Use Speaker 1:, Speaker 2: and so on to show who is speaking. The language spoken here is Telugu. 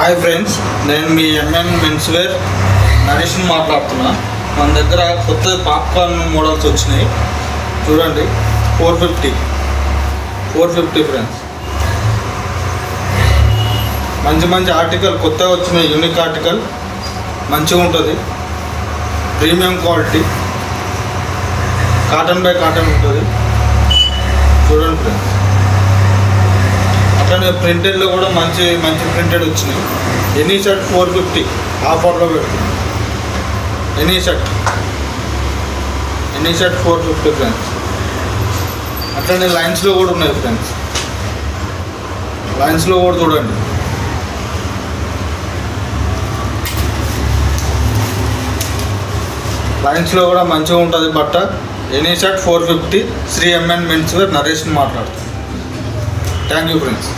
Speaker 1: హాయ్ ఫ్రెండ్స్, నేను మీ ఎంఎన్ మెన్స్వేర్ నరేష్ని మాట్లాడుతున్నా. మన దగ్గర కొత్త పాప్కార్న్ మోడల్స్ వచ్చినాయి చూడండి. 450 ఫ్రెండ్స్. మంచి ఆర్టికల్ కొత్తగా వచ్చిన యూనిక్ ఆర్టికల్, మంచిగా ఉంటుంది. Premium quality, cotton by cotton ఉంటుంది చూడండి ఫ్రెండ్స్. అట్లనే ప్రింటెడ్లో కూడా మంచి ప్రింటెడ్ వచ్చినాయి. ఎనీ షర్ట్ 450 ఆఫర్లో పెడుతుంది. Any shirt 450 friends. అట్లనే లైన్స్లో కూడా ఉన్నాయి ఫ్రెండ్స్. లైన్స్లో కూడా చూడండి. లైన్స్లో కూడా మంచిగా ఉంటుంది బట్ట. Any shirt 450. Shri MN menswear నరేష్ని మాట్లాడుతాను. Thank you friends.